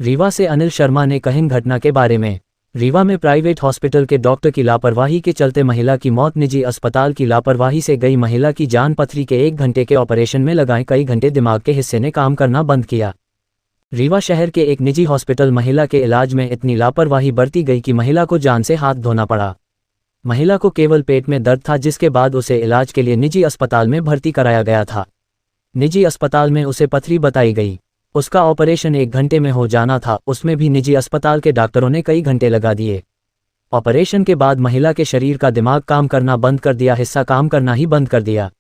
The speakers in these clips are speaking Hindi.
रीवा से अनिल शर्मा ने कही घटना के बारे में। रीवा में प्राइवेट हॉस्पिटल के डॉक्टर की लापरवाही के चलते महिला की मौत। निजी अस्पताल की लापरवाही से गई महिला की जान। पथरी के 1 घंटे के ऑपरेशन में लगाए कई घंटे दिमाग के हिस्से ने काम करना बंद किया। रीवा शहर के एक निजी हॉस्पिटल महिला के इलाज में इतनी लापरवाही बरती गई कि महिला को जान से हाथ धोना पड़ा। महिला को केवल पेट में दर्द था, जिसके बाद उसे इलाज के लिए निजी अस्पताल में भर्ती कराया गया था। निजी अस्पताल में उसे पथरी बताई गई। उसका ऑपरेशन 1 घंटे में हो जाना था, उसमें भी निजी अस्पताल के डॉक्टरों ने कई घंटे लगा दिए। ऑपरेशन के बाद महिला के शरीर का दिमाग काम करना बंद कर दिया, हिस्सा काम करना ही बंद कर दिया।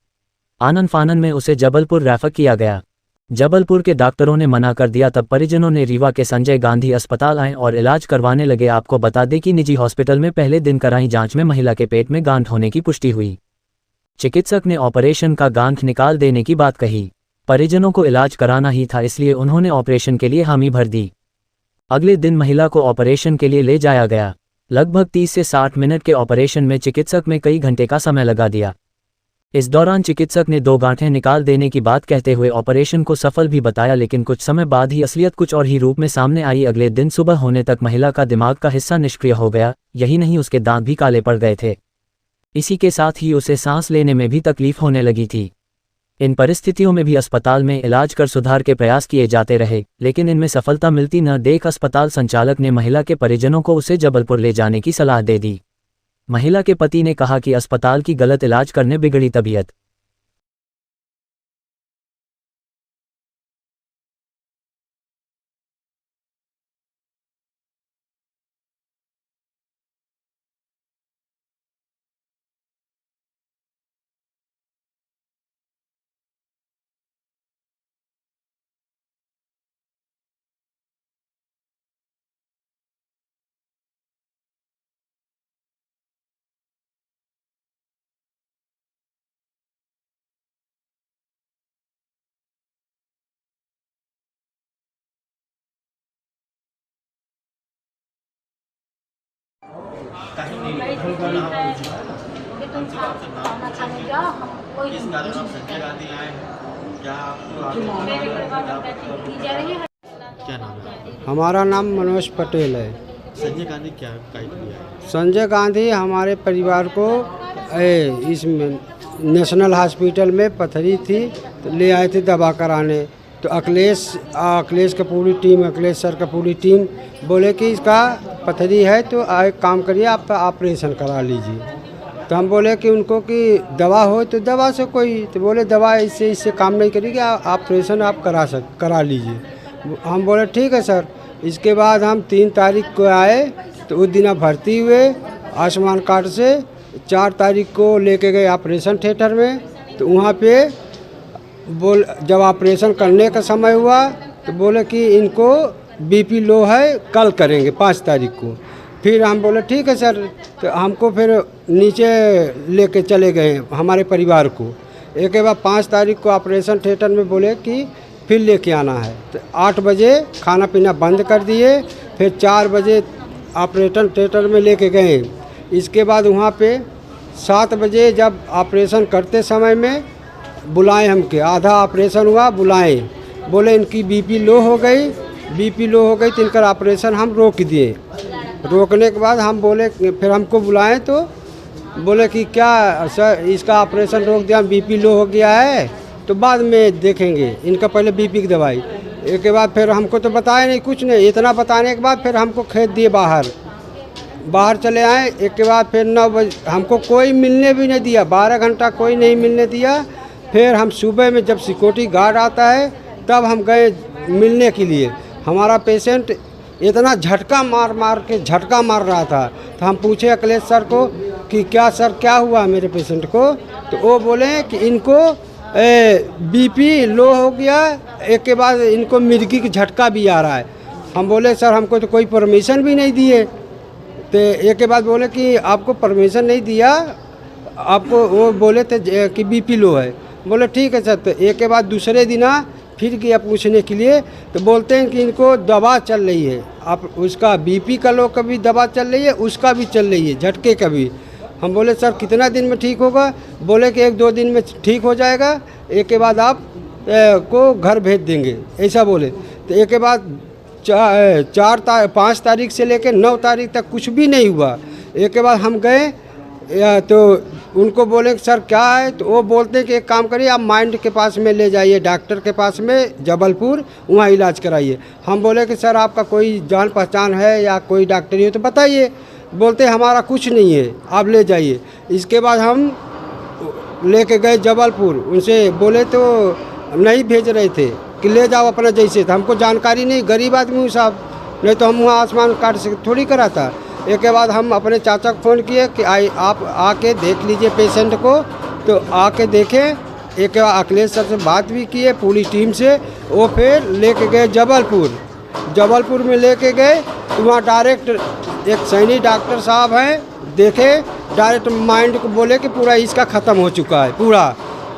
आनन फानन में उसे जबलपुर रेफर किया गया। जबलपुर के डॉक्टरों ने मना कर दिया, तब परिजनों ने रीवा के संजय गांधी अस्पताल आए और इलाज करवाने लगे। आपको बता दें कि निजी हॉस्पिटल में पहले दिन कराई जांच में महिला के पेट में गांठ होने की पुष्टि हुई। चिकित्सक ने ऑपरेशन का गांठ निकाल देने की बात कही। परिजनों को इलाज कराना ही था, इसलिए उन्होंने ऑपरेशन के लिए हामी भर दी। अगले दिन महिला को ऑपरेशन के लिए ले जाया गया। लगभग 30 से 60 मिनट के ऑपरेशन में चिकित्सक में कई घंटे का समय लगा दिया। इस दौरान चिकित्सक ने 2 गांठें निकाल देने की बात कहते हुए ऑपरेशन को सफल भी बताया, लेकिन कुछ समय बाद ही असलियत कुछ और ही रूप में सामने आई। अगले दिन सुबह होने तक महिला का दिमाग का हिस्सा निष्क्रिय हो गया। यही नहीं, उसके दांत भी काले पड़ गए थे। इसी के साथ ही उसे सांस लेने में भी तकलीफ होने लगी थी। इन परिस्थितियों में भी अस्पताल में इलाज कर सुधार के प्रयास किए जाते रहे, लेकिन इनमें सफलता मिलती न देख अस्पताल संचालक ने महिला के परिजनों को उसे जबलपुर ले जाने की सलाह दे दी। महिला के पति ने कहा कि अस्पताल की गलत इलाज करने बिगड़ी तबीयत। किस कारण आप संजय गांधी आए हैं? क्या क्या नाम है? हमारा नाम मनोज पटेल है। संजय गांधी क्या किया है? संजय गांधी हमारे परिवार को इसमें नेशनल हॉस्पिटल में पथरी थी तो ले आए थे दवा कराने। तो अखिलेश का पूरी टीम, अखिलेश सर का पूरी टीम बोले कि इसका पथरी है तो एक काम करिए, आप ऑपरेशन करा लीजिए। तो हम बोले कि उनको कि दवा हो तो दवा से कोई, तो बोले दवा इससे काम नहीं करेगी, ऑपरेशन आप करा लीजिए। हम बोले ठीक है सर। इसके बाद हम 3 तारीख को आए तो उस दिन भर्ती हुए आयुष्मान कार्ड से। 4 तारीख को लेके गए ऑपरेशन थिएटर में। तो वहाँ पे जब ऑपरेशन करने का समय हुआ तो बोले कि इनको बीपी लो है, कल करेंगे 5 तारीख को। फिर हम बोले ठीक है सर। तो हमको फिर नीचे लेके चले गए हमारे परिवार को। एक के बाद 5 तारीख को ऑपरेशन थिएटर में बोले कि फिर लेके आना है। तो 8 बजे खाना पीना बंद कर दिए। फिर 4 बजे ऑपरेशन थिएटर में लेके गए। इसके बाद वहाँ पे 7 बजे जब ऑपरेशन करते समय में बुलाए हमके, आधा ऑपरेशन हुआ, बुलाए, बोले इनकी बीपी लो हो गई तो इनका ऑपरेशन हम रोक दिए। रोकने के बाद हम बोले, फिर हमको बुलाए तो बोले कि क्या सर इसका ऑपरेशन रोक दिया, बीपी लो हो गया है तो बाद में देखेंगे, इनका पहले बीपी की दवाई। एक के बाद फिर हमको तो बताया नहीं, कुछ नहीं। इतना बताने के बाद फिर हमको खेत दिए बाहर चले आए। एक के बाद फिर 9 बजे हमको कोई मिलने भी नहीं दिया, 12 घंटा कोई नहीं मिलने दिया। फिर हम सुबह में जब सिक्योरिटी गार्ड आता है तब हम गए मिलने के लिए। हमारा पेशेंट इतना झटका मार रहा था। तो हम पूछे अखिलेश सर को कि क्या सर क्या हुआ मेरे पेशेंट को? तो वो बोले कि इनको बीपी लो हो गया, एक के बाद इनको मिर्गी की झटका भी आ रहा है। हम बोले सर हमको तो कोई परमिशन भी नहीं दिए। तो एक के बाद बोले कि आपको परमिशन नहीं दिया, आपको वो बोले थे कि बीपी लो है। बोले ठीक है सर। तो एक के बाद दूसरे दिन फिर गया पूछने के लिए तो बोलते हैं कि इनको दवा चल रही है, आप उसका बीपी का लो का भी दवा चल रही है, उसका भी चल रही है, झटके का भी। हम बोले सर कितना दिन में ठीक होगा? बोले कि 1-2 दिन में ठीक हो जाएगा, एक के बाद आप को घर भेज देंगे, ऐसा बोले। तो एक के बाद 5 तारीख से लेकर 9 तारीख तक कुछ भी नहीं हुआ। एक के बाद हम गए तो उनको बोले सर क्या है, तो वो बोलते हैं कि एक काम करिए आप माइंड के पास में ले जाइए, डॉक्टर के पास में जबलपुर, वहाँ इलाज कराइए। हम बोले कि सर आपका कोई जान पहचान है या कोई डॉक्टरी हो तो बताइए। बोलते हमारा कुछ नहीं है, आप ले जाइए। इसके बाद हम लेके गए जबलपुर, उनसे बोले तो नहीं भेज रहे थे कि ले जाओ अपना जैसे। तो हमको जानकारी नहीं, गरीब आदमी हूँ साहब, नहीं तो हम वहाँ आसमान काट से थोड़ी कराता। एक के बाद हम अपने चाचा को फ़ोन किए कि आप आके देख लीजिए पेशेंट को। तो आके देखें। एक के बाद अखिलेश सर से बात भी किए पूरी टीम से। वो फिर लेके गए जबलपुर में लेके गए तो वहाँ डायरेक्ट एक सैनिक डॉक्टर साहब हैं, देखे डायरेक्ट माइंड को बोले कि पूरा इसका ख़त्म हो चुका है पूरा।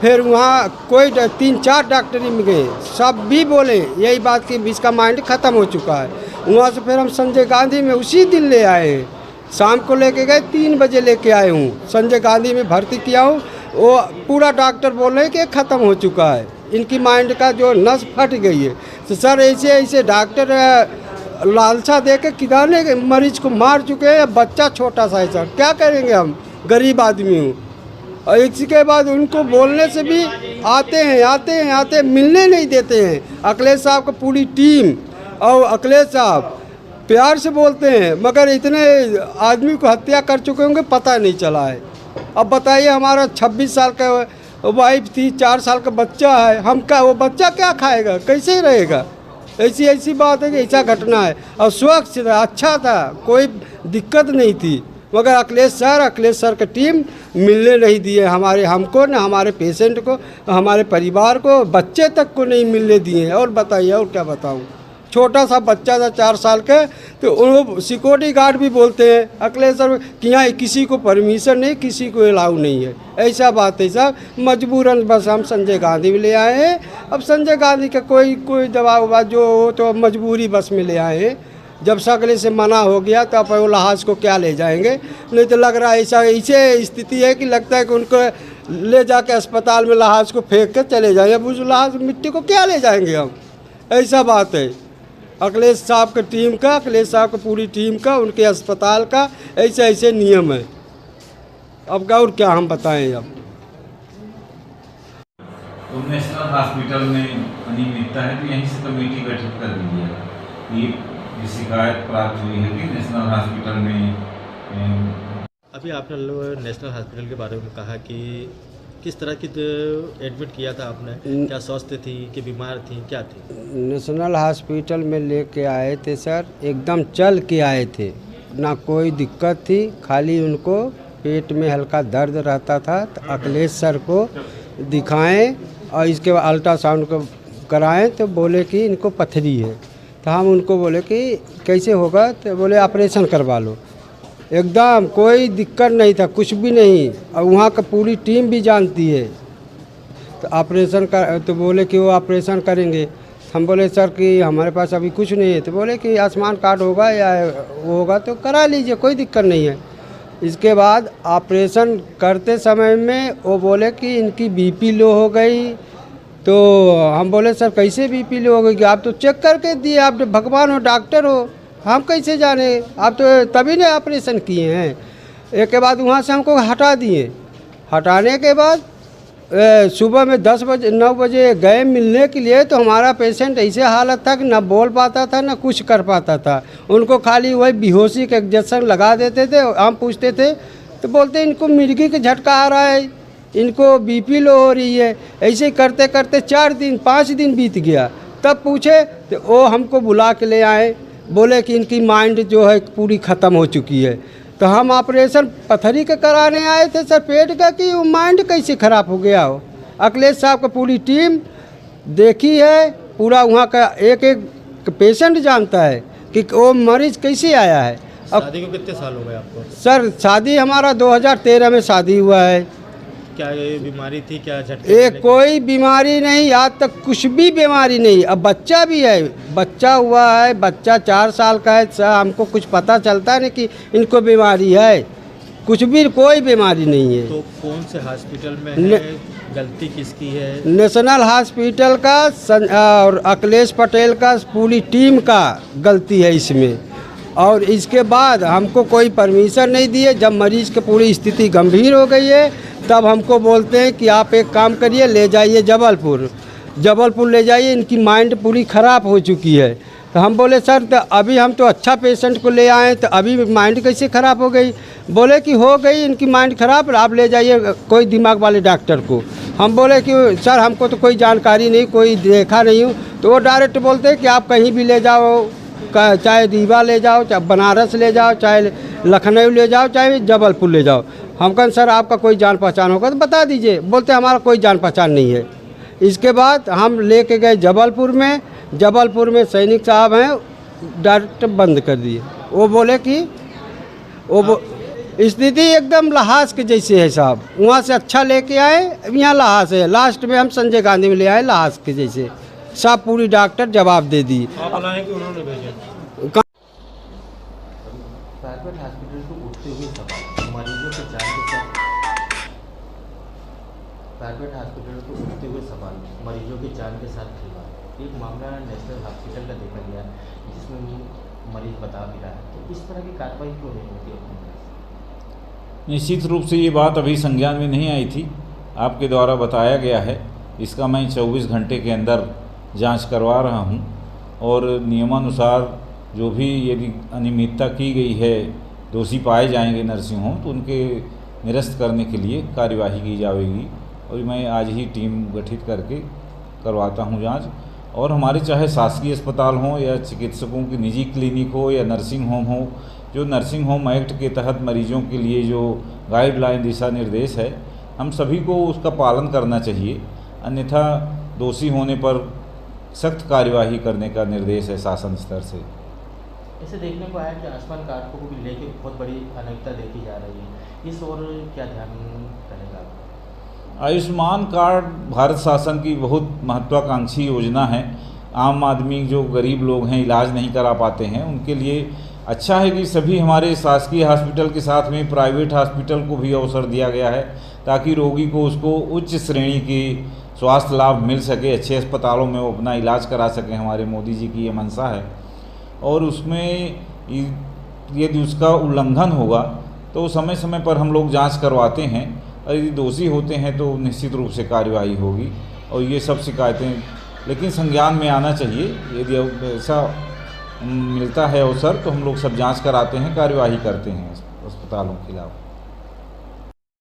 फिर वहाँ कोई 3-4 डॉक्टरी में गए, सब भी बोले यही बात कि इसका माइंड ख़त्म हो चुका है। वहाँ से फिर हम संजय गांधी में उसी दिन ले आए हैं, शाम को लेके गए 3 बजे लेके आए हूँ, संजय गांधी में भर्ती किया हूँ। वो पूरा डॉक्टर बोल रहे हैं कि ख़त्म हो चुका है, इनकी माइंड का जो नस फट गई है। तो सर ऐसे डॉक्टर लालसा दे के किराने मरीज को मार चुके हैं। बच्चा छोटा सा है सर, क्या करेंगे हम, गरीब आदमी हूँ। और इसके बाद उनको बोलने से भी आते हैं मिलने नहीं देते हैं। अखिलेश साहब का पूरी टीम और अखिलेश साहब प्यार से बोलते हैं, मगर इतने आदमी को हत्या कर चुके होंगे पता नहीं चला है। अब बताइए हमारा 26 साल का वाइफ थी, 4 साल का बच्चा है, हम क्या, वो बच्चा क्या खाएगा, कैसे रहेगा। ऐसी बात है कि ऐसा घटना है। और स्वच्छ था, अच्छा था, कोई दिक्कत नहीं थी, मगर अखिलेश सर की टीम मिलने नहीं दिए हमको, न हमारे पेशेंट को, हमारे परिवार को, बच्चे तक को नहीं मिलने दिए। और बताइए और क्या बताऊँ, छोटा सा बच्चा था 4 साल का। तो वो सिक्योरिटी गार्ड भी बोलते हैं अखिलेश सर कि यहाँ किसी को परमिशन नहीं, किसी को अलाउ नहीं है। ऐसा बात है साहब, मजबूरन बस हम संजय गांधी में ले आए हैं। अब संजय गांधी का कोई दबाव वबाव जो हो तो मजबूरी बस में ले आए हैं। जब सकले से मना हो गया तो अब वो लहाज को क्या ले जाएंगे। नहीं तो लग रहा है ऐसे स्थिति है कि लगता है कि उनको ले जाके अस्पताल में लहाज को फेंक के चले जाएंगे। अब उस लहाज मिट्टी को क्या ले जाएंगे हम, ऐसा बात है। अखिलेश साहब की टीम का, अखिलेश साहब की पूरी टीम का, उनके अस्पताल का ऐसे नियम है। अब और क्या हम बताएं। अब तो नेशनल हॉस्पिटल में अनियमितता है तो यहीं से कमेटी गठित कर दी है। ये शिकायत प्राप्त हुई है कि नेशनल हॉस्पिटल में अभी आपने नेशनल हॉस्पिटल के बारे में कहा कि किस तरह की एडमिट किया था आपने, क्या स्वस्थ थी कि बीमार थी, क्या थी। नेशनल हॉस्पिटल में लेके आए थे सर, एकदम चल के आए थे, ना कोई दिक्कत थी, खाली उनको पेट में हल्का दर्द रहता था। तो अखिलेश सर को दिखाएं और इसके बाद अल्ट्रासाउंड को कराएं तो बोले कि इनको पथरी है। तो हम उनको बोले कि कैसे होगा, तो बोले ऑपरेशन करवा लो। एकदम कोई दिक्कत नहीं था, कुछ भी नहीं। और वहाँ का पूरी टीम भी जानती है। तो ऑपरेशन कर, तो बोले कि वो ऑपरेशन करेंगे। हम बोले सर कि हमारे पास अभी कुछ नहीं है। तो बोले कि आयुष्मान कार्ड होगा या वो होगा तो करा लीजिए, कोई दिक्कत नहीं है। इसके बाद ऑपरेशन करते समय में वो बोले कि इनकी बीपी लो हो गई। तो हम बोले सर कैसे बीपी लो हो गई, आप तो चेक करके दिए, आप तो भगवान हो, डॉक्टर हो, हम कैसे जाने, आप तो तभी ने ऑपरेशन किए हैं। एक के बाद वहाँ से हमको हटा दिए। हटाने के बाद सुबह में 9 बजे गए मिलने के लिए। तो हमारा पेशेंट ऐसे हालत था कि ना बोल पाता था ना कुछ कर पाता था। उनको खाली वही बेहोशी का इंजेक्शन लगा देते थे। हम पूछते थे तो बोलते इनको मिर्गी का झटका आ रहा है, इनको बीपी लो हो रही है। ऐसे करते करते 4 दिन 5 दिन बीत गया। तब पूछे तो वो हमको बुला के ले आए, बोले कि इनकी माइंड जो है पूरी ख़त्म हो चुकी है। तो हम ऑपरेशन पथरी के कराने आए थे सर पेट का, कि वो माइंड कैसे ख़राब हो गया हो। अखिलेश साहब का पूरी टीम देखी है, पूरा वहाँ का एक पेशेंट जानता है कि वो मरीज़ कैसे आया है। अब शादी को कितने साल हो गए आपको। सर शादी हमारा 2013 में शादी हुआ है। क्या ये बीमारी थी, क्या झटके। ये कोई बीमारी नहीं, आज तक कुछ भी बीमारी नहीं। अब बच्चा भी है, बच्चा हुआ है, बच्चा 4 साल का है सर। हमको कुछ पता चलता नहीं कि इनको बीमारी है, कुछ भी कोई बीमारी नहीं है। तो कौन से हॉस्पिटल में है, गलती किसकी है? नेशनल हॉस्पिटल का और अखिलेश पटेल का पूरी टीम का गलती है इसमें। और इसके बाद हमको कोई परमिशन नहीं दिए। जब मरीज की पूरी स्थिति गंभीर हो गई है तब हमको बोलते हैं कि आप एक काम करिए, ले जाइए जबलपुर ले जाइए, इनकी माइंड पूरी ख़राब हो चुकी है। तो हम बोले सर तो अभी हम तो अच्छा पेशेंट को ले आए तो अभी माइंड कैसे ख़राब हो गई? बोले कि हो गई इनकी माइंड ख़राब, आप ले जाइए कोई दिमाग वाले डॉक्टर को। हम बोले कि सर हमको तो कोई जानकारी नहीं, कोई देखा नहीं हूँ। तो वो डायरेक्ट बोलते हैं कि आप कहीं भी ले जाओ, चाहे रीवा ले जाओ, चाहे बनारस ले जाओ, चाहे लखनऊ ले जाओ, चाहे जबलपुर ले जाओ। हम कहें सर आपका कोई जान पहचान होगा तो बता दीजिए। बोलते हमारा कोई जान पहचान नहीं है। इसके बाद हम लेके गए जबलपुर में सैनिक साहब हैं, डायरेक्ट बंद कर दिए। वो बोले कि स्थिति एकदम लहास के जैसे है साहब। वहाँ से अच्छा लेके आए, यहाँ लहास है। लास्ट में हम संजय गांधी में ले आए लहास के जैसे। सब पूरी डॉक्टर जवाब दे दी। आप बनाए कि उन्होंने भेजे? प्राइवेट हॉस्पिटल को उठते हुए सवाल मरीजों के जान के साथ। प्राइवेट हॉस्पिटल को उठते हुए सवाल मरीजों की जान के साथ खिलवाड़। एक मामला नेशनल हॉस्पिटल का देखा गया जिसमें मरीज बता भी रहा है। तो इस तरह की कार्रवाई क्यों नहीं होती है? निश्चित रूप से ये बात अभी संज्ञान में नहीं आई थी, आपके द्वारा बताया गया है। इसका मैं 24 घंटे के अंदर जांच करवा रहा हूं और नियमानुसार जो भी यदि अनियमितता की गई है, दोषी पाए जाएंगे नर्सिंग होम, तो उनके निरस्त करने के लिए कार्यवाही की जाएगी। और मैं आज ही टीम गठित करके करवाता हूं जांच। और हमारे चाहे शासकीय अस्पताल हों या चिकित्सकों की निजी क्लिनिक हो या नर्सिंग होम हो, जो नर्सिंग होम एक्ट के तहत मरीजों के लिए जो गाइडलाइन दिशा निर्देश है, हम सभी को उसका पालन करना चाहिए। अन्यथा दोषी होने पर सख्त कार्यवाही करने का निर्देश है शासन स्तर से। ऐसे देखने को आया कि आयुष्मान कार्ड को भी लेके बहुत बड़ी अनेकता देखी जा रही है। इस ओर क्या ध्यान रहेगा? आयुष्मान कार्ड भारत शासन की बहुत महत्वाकांक्षी योजना है। आम आदमी जो गरीब लोग हैं, इलाज नहीं करा पाते हैं, उनके लिए अच्छा है कि सभी हमारे शासकीय हॉस्पिटल के साथ में प्राइवेट हॉस्पिटल को भी अवसर दिया गया है, ताकि रोगी को उसको उच्च श्रेणी की स्वास्थ्य लाभ मिल सके, अच्छे अस्पतालों में वो अपना इलाज करा सकें। हमारे मोदी जी की ये मंशा है। और उसमें यदि उसका उल्लंघन होगा तो समय समय पर हम लोग जांच करवाते हैं, और यदि दोषी होते हैं तो निश्चित रूप से कार्यवाही होगी। और ये सब शिकायतें लेकिन संज्ञान में आना चाहिए। यदि ऐसा मिलता है अवसर तो हम लोग सब जांच कराते हैं, कार्यवाही करते हैं अस्पतालों के खिलाफ।